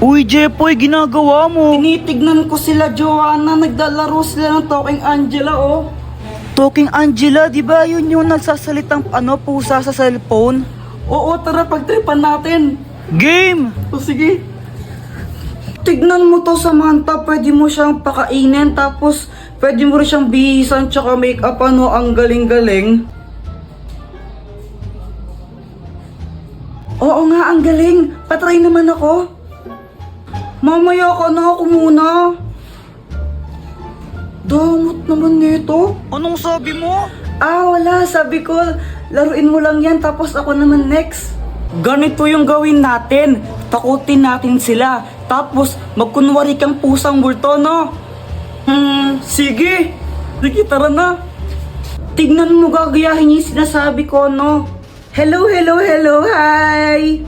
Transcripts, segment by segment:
Uy, Jepoy, ginagawa mo? Tinitignan ko sila, Joanna. Naglalaro sila ng Talking Angela, oh. Talking Angela, di ba yun yung nagsasalitang pusa sa cellphone? Oo, tara, pagtripan natin. Game! O sige. Tignan mo to, Samantha. Pwede mo siyang pakainin, tapos pwede mo rin siyang bihisan tsaka make-up, ano. Ang galing-galing. Oo nga, ang galing. Patry naman ako. Mamaya ka na, ako muna. Damot naman nito. Anong sabi mo? Wala. Sabi ko, laruin mo lang yan, tapos ako naman next. Ganito yung gawin natin. Takutin natin sila. Tapos, magkunwari kang pusang multo, no? Sige. Sige, tara na. Tignan mo, gagayahin yung sinasabi ko, no? Hello, hello, hello, hi!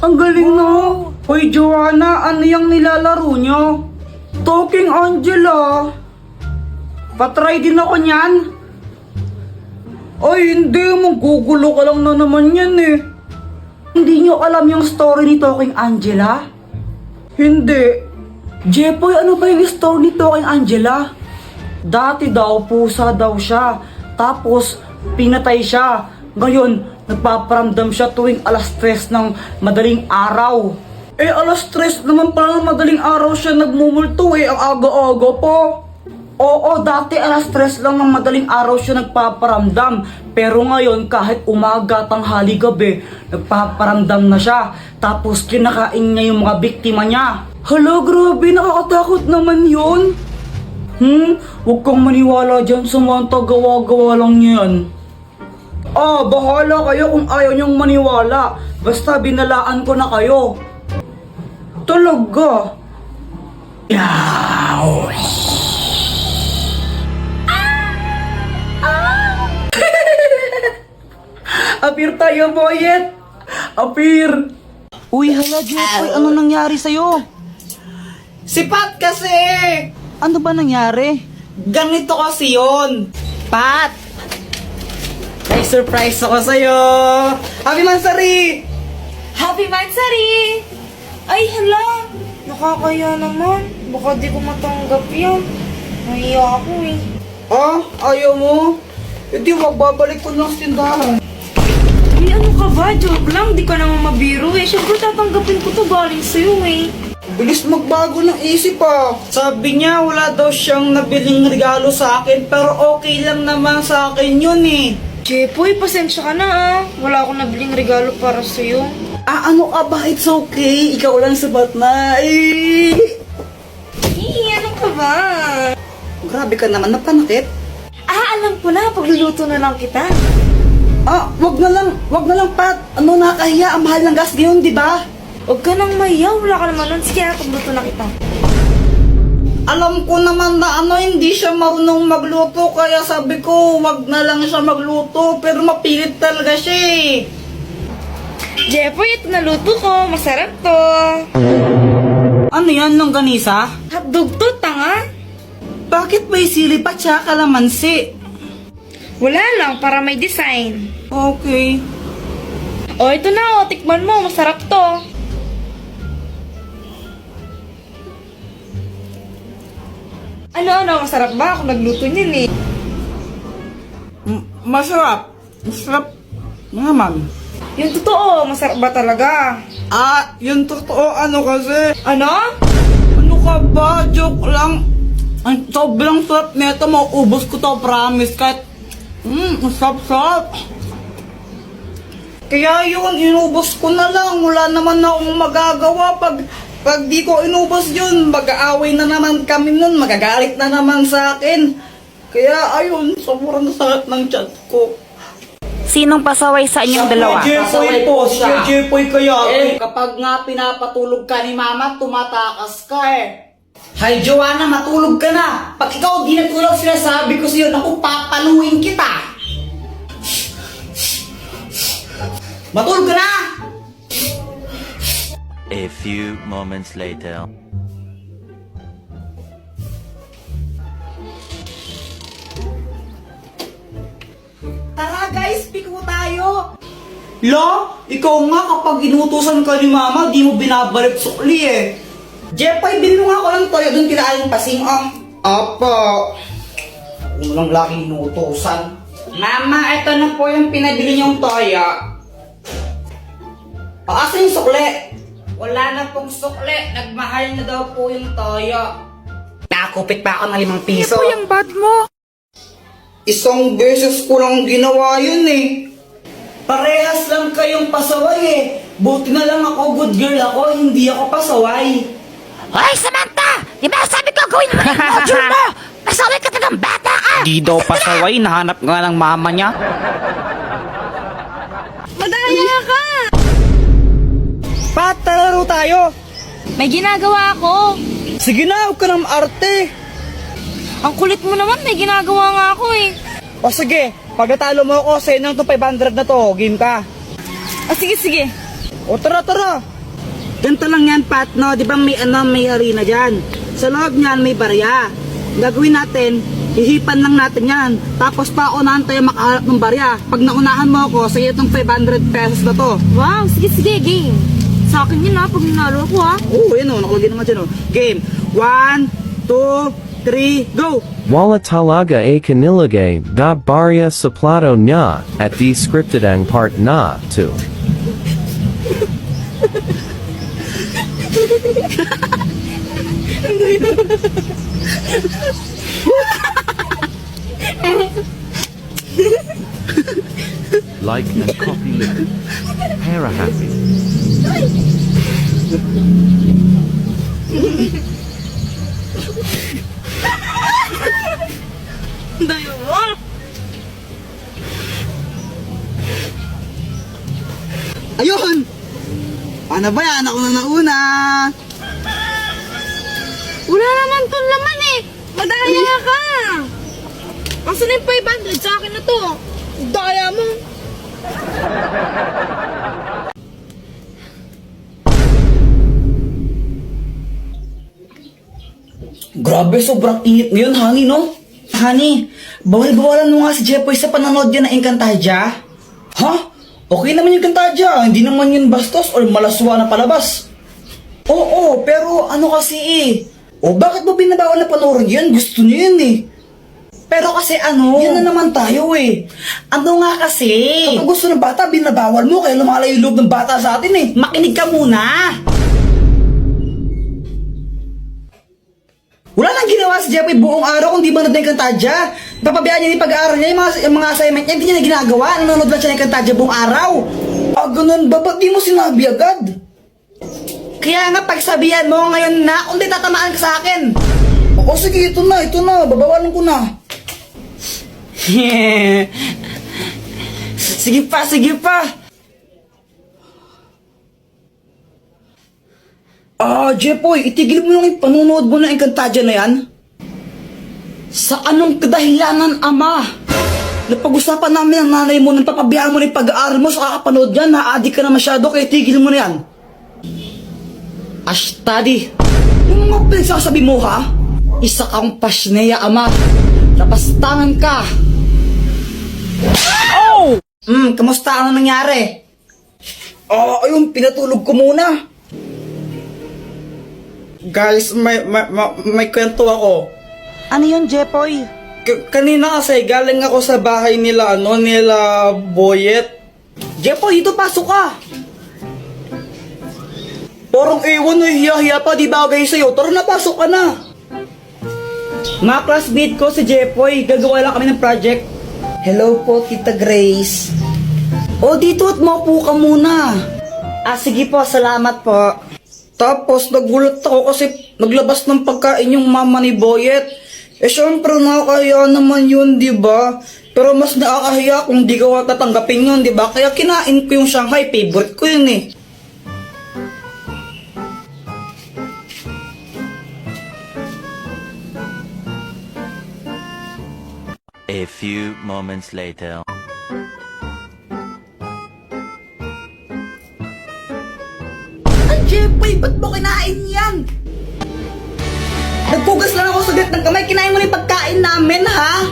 Ang galing, no? Hoy, Joanna, ano yung nilalaro nyo? Talking Angela. Patry din ako niyan. Ay, hindi. Magugulo ka lang na naman yan, eh. Hindi nyo alam yung story ni Talking Angela? Hindi. Jepoy, ano ba yung story ni Talking Angela? Dati daw, pusa daw siya. Tapos, pinatay siya. Ngayon, nagpaparamdam siya tuwing alas 3 ng madaling araw. Alas 3 naman pala ng madaling araw siya nagmumulto, ang aga-aga po. Oo, dati alas 3 lang ng madaling araw siya nagpaparamdam. Pero ngayon, kahit umaga, tanghali, gabi, nagpaparamdam na siya. Tapos kinakain niya yung mga biktima niya. Hala, grabe, nakakatakot naman yun. Huwag kang maniwala dyan, Samantha, gawa-gawa lang yan. Bahala kayo kung ayaw niyong maniwala. Basta binalaan ko na kayo. Talaga? Yaw! Apir tayo, boyet! Apir! Uy, hala, Jepoy, ano nangyari sa'yo? Sipat kasi! Ano ba nangyari? Ganito kasi yun. Pat! May surprise ako sa'yo! Happy Mansari! Happy Mansari! Ay, hala! Nakakaya naman. Baka di ko matanggap yan. Nahiya ako eh. Ayaw mo? Hindi, wag babalik ko lang sa tindahan. Ay, ano ka ba? Joke lang. Di ka naman mabiro eh. Siyempre tatanggapin ko to galing sa'yo eh. Bilis magbago ng isip Sabi niya wala daw siyang nabiling regalo sa akin, pero okay lang naman sa akin yun eh. Jepoy, pasensya ka na ah. Wala akong nabiling regalo para sa'yo. Ano ka ba? It's okay. Ikaw lang sabat na. Ano ka ba? Grabe ka naman, napanakit. Alam ko na. Pagluluto na lang kita. Wag na lang, Pat. Ano, nakahiya. Ang mahal ng gas ngayon, di ba? Huwag ka nang mahiya. Wala ka naman nun. Sige, pagluto na kita. Alam ko naman na hindi siya marunong magluto, kaya sabi ko, wag na lang siya magluto. Pero mapilit talaga siya eh. Jepoy, ito na luto ko. Masarap to. Ano yan, longganisa? Hotdog to, tanga. Bakit may sili pa siya kalamansi? Wala lang, para may design. Okay. Ito na, tikman mo. Masarap to. Ano, masarap ba? Ako nagluto niyan eh. Masarap. Masarap naman. Yung totoo, masarap ba talaga? Yung totoo, kasi. Ano? Ano ka ba? Joke lang. Ang sobrang sarap nito, mauubos ko to, promise. Kahit, masarap-sarap. Kaya yun, inubos ko na lang. Wala naman akong magagawa. Pag di ko inubos yun, mag-aaway na naman kami nun. Magagalit na naman sa akin. Kaya ayun, sobrang sakit ng chat ko. Sinong pasaway sa inyong dalawa? Jepoy po, siya Jepoy kaya. Kapag nga pinapatulog ka ni Mama, tumatakas ka eh. Hay Joanna, matulog ka na. Pag ikaw di natulog, sinasabi ko sa'yo, naku, papaluin kita. Matulog ka na! A few moments later. Tara guys, piko tayo! Lo, Ikaw nga kapag inutusan ka ni mama, di mo binabalik sukli eh. Jepoy, bili mo nga ako ng toyo doon kila Aling Pasing, oh. Apa. Ano lang laki inutusan. Mama, ito na po yung pinabili niyong toyo. Asa yung sukli? Wala na pong sukli. Nagmahal na daw po yung toyo. Nakakupit pa ako ng 5 piso. Jepoy, ang bad mo. Isang beses ko lang ginawa yun eh. Parehas lang kayong pasaway eh. Buti na lang ako, good girl ako, hindi ako pasaway. Hoy, Samantha! Di ba sabi ko gawin mo na yung module mo? Pasaway ka ng bata ka! Di daw pasaway, nahanap nga ng mama niya. Madaya ka! Pat, talaro tayo. May ginagawa ako. Sige na, huwag ka ng arte. Ang kulit mo naman, may ginagawa nga ako eh. O sige, pag natalo mo ako, sa'yo nang itong 500 na to, game ka. Sige, sige. O tara, tara. Ganito lang yan, Pat, no? Di ba may arena dyan? Sa loob niyan, may barya. Gagawin natin, hihipan lang natin yan. Tapos paunahan tayo makaharap ng barya. Pag naunahan mo ako, sa'yo itong 500 pesos na to. Wow, sige, sige, game. Sa akin yun pag nanalo ko Oo, yun o, nakalagay naman dyan o. Game, 1, 2, 3, go! Wala talaga a kanilagay da barya suplado nya at di scripted ang part na to. Like and copy link. Para happy. Dayo mo. Ayun! Paano ba yan? Ako na nauna! Wala naman to laman eh. Madaya ka. Asa na yung 500 sa akin na to? Daya mo. Grabe, sobrang init ngayon, Honey, no? Honey, bawal-bawalan mo nga si Jepoy sa panonood yan ng Encantadia. Ha? Okay naman yung Encantadia, hindi naman yun bastos or malaswa na palabas. Oo, pero ano kasi eh. O bakit mo binabawal na panoorin yun? Gusto niyo yun eh. Pero kasi ano, yan na naman tayo eh. Ano nga kasi? Kapag gusto ng bata, binabawal mo kaya lumalayo yung loob ng bata sa atin eh. Makinig ka muna. Wala nang ginawa si Jepoy buong araw kung di ba nanonood ng Encantadia. Papabayaan niya yung pag-aaral niya, yung mga assignment niya, hindi niya na ginagawa. Nanonood lang siya ng Encantadia buong araw. Ah, ganun ba? Ba't di mo sinabi agad? Kaya nga pagsabihan mo ngayon na, kung di tatamaan ka sa akin. O sige, ito na, babawalan ko na. Sige pa, sige pa. Jepoy, itigil mo lang yung panunood mo ng Encantadia na yan. Sa anong kadahilanan, ama? Napag-usapan namin ang nanay mo nang papabayaan mo na yung pag-aaral mo sa kakapanood yan. Na-addict ka na masyado, kaya tigil mo na yan. Ashtadi, yung mga pinagsasabi mo ha? Isa kang pasneya, ama. Napastangan ka. Oh! Kamusta? Ano nangyari? Ayun, pinatulog ko muna. Guys, may kwento ako. Ano yun, Jepoy? Kanina kasi galing ako sa bahay nila, nila Boyet. Jepoy, dito pasok ka. Parang ewan na hiya-hiya pa, di bagay sa'yo. Tara na, pasok ka na. Mga classmate ko si Jepoy, gagawa lang kami ng project. Hello po, Tita Grace. Dito at maupo ka muna. Sige po, salamat po. Tapos nagulat ako kasi naglabas ng pagkain yung mama ni Boyet. Syempre nakakahiya naman yun, di ba? Pero mas nakakahiya kung di ka tatanggapin yun, di ba? Kaya kinain ko yung Shanghai, favorite ko yun eh. A few moments later. Jepoy, ba't mo kinain yan? Nagpugas lang ako sa gat ng kamay, kinain mo na yung pagkain namin, ha?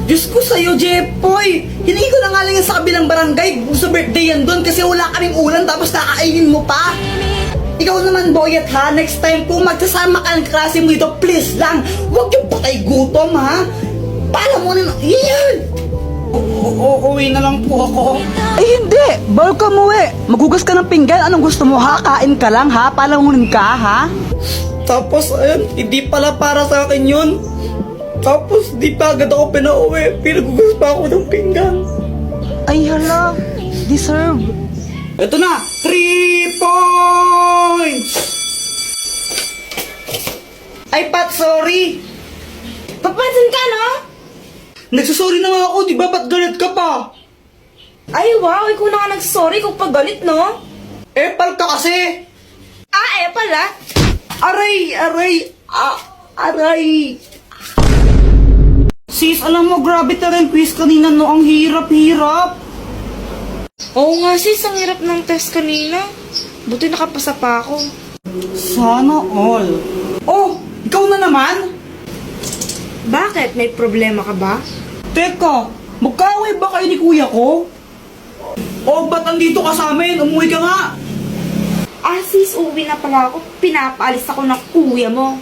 Diyos ko sa'yo, Jepoy! Hindi ko na nga lang yan sa kabilang barangay. Gusto birthday yan doon kasi wala kaming ulan tapos nakakainin mo pa. Ikaw naman, Boyet, ha? Next time kung magsasama ka ng klase mo dito, please lang, huwag yung patay gutom, ha? Paalam mo na. Yan! Uuwi na lang po ako. Ay hindi, bawal ka umuwi. Maghugas ka ng pinggan, anong gusto mo ha? Kain ka lang ha? Palamunin ka ha? Tapos, ayun, hindi pala para sa akin yun. Tapos, di pa agad ako pinauwi. Pinagugas pa ako ng pinggan. Ay hala, deserve. Ito na! 3 points! Ay, Pat, sorry! Papansin ka, no? Nagsasorry na nga ako, di ba? Ba't galit ka pa? Ay, wow, ikaw na nga nagsasorry kung pagalit, no? Epal ka kasi! Pala. Aray! Aray! Sis, alam mo, grabe talaga yung quiz kanina, no? Ang hirap-hirap! Oo nga, sis, ang hirap ng test kanina. Buti nakapasa pa ako. Sana all. Oh, ikaw na naman? Bakit? May problema ka ba? Teka, magkaaway ba kayo ni kuya ko? O, ba't andito ka sa amin? Umuwi ka nga! Ah, sis, uwi na pala ako. Pinapaalis ako ng kuya mo.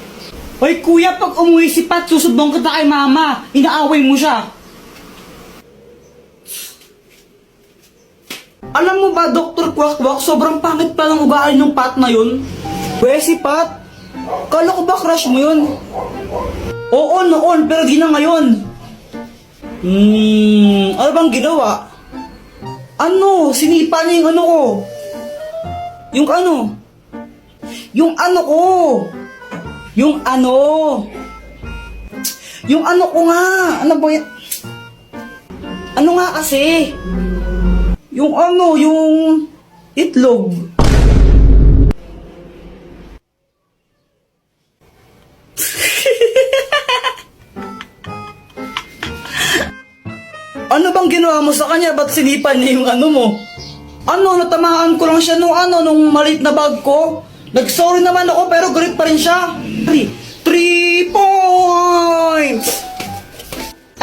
Hoy kuya, pag umuwi si Pat, susubong kita kay mama. Inaaway mo siya. Alam mo ba, Dr. Quack-Quack, sobrang pangit pa ng ugali ng Pat na yun. Pwede si Pat, kala ko ba crush mo yun? Oo, noon, pero di na ngayon. Ano bang ginawa? Ano? Sinipa niya yung ano ko. Yung ano? Yung ano ko. Yung ano? Yung ano ko nga. Ano ba yan? Ano nga kasi? Yung ano, yung itlog. Ano bang ginawa mo sa kanya? Ba't sinipan niya yung ano mo? Ano, natamaan ko lang siya nung maliit na bag ko. Nag-sorry naman ako pero galit pa rin siya. 3 points!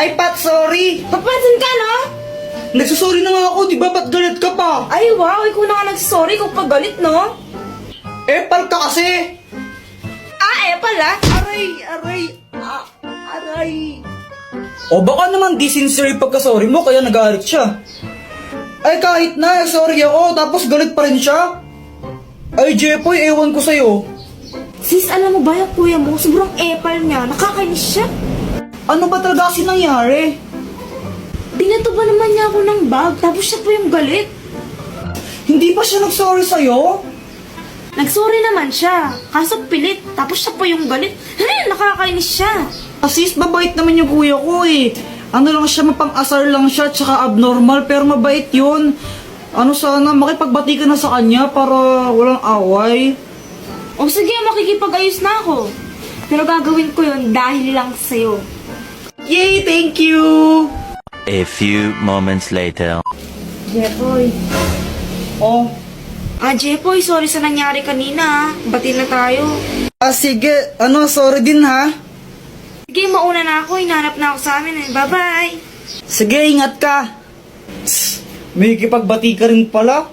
Ay, Pat, sorry. Papansin ka, no? Nagsasorry na nga ako, di ba? Ba't galit ka pa? Ay, wow, ikaw na nga nagsasorry kung pagalit, no? Epal ka kasi! Pala. Aray! O baka naman di sincere yung pagkasorry mo kaya nagalit siya. Ay kahit na, sorry ako, tapos galit pa rin siya. Ay Jepoy, ewan ko sa'yo. Sis, alam mo ba yung kuya mo? Sobrang epal niya. Nakakainis siya. Ano ba talaga kasi nangyari? Binato ba naman niya ako ng bag, tapos siya pa yung galit. Hindi pa siya nag-sorry sa'yo? Nagsorry naman siya, kaso pilit, tapos siya pa yung galit. Nakakainis siya. Sis, mabait naman yung kuya ko eh. Ano lang siya, mapang-asar lang siya, tsaka abnormal, pero mabait yun. Ano sana, makipagbati ka na sa kanya para walang away. O sige, makikipag-ayos na ako. Pero gagawin ko yun dahil lang sa'yo. Yay, thank you! A few moments later. Jepoy. Oh, Jepoy, sorry sa nangyari kanina. Bati na tayo. sige, sorry din ha. Sige, mauna na ako. Hinanap na ako sa amin. Bye-bye. Sige, ingat ka. May kipagbati ka rin pala.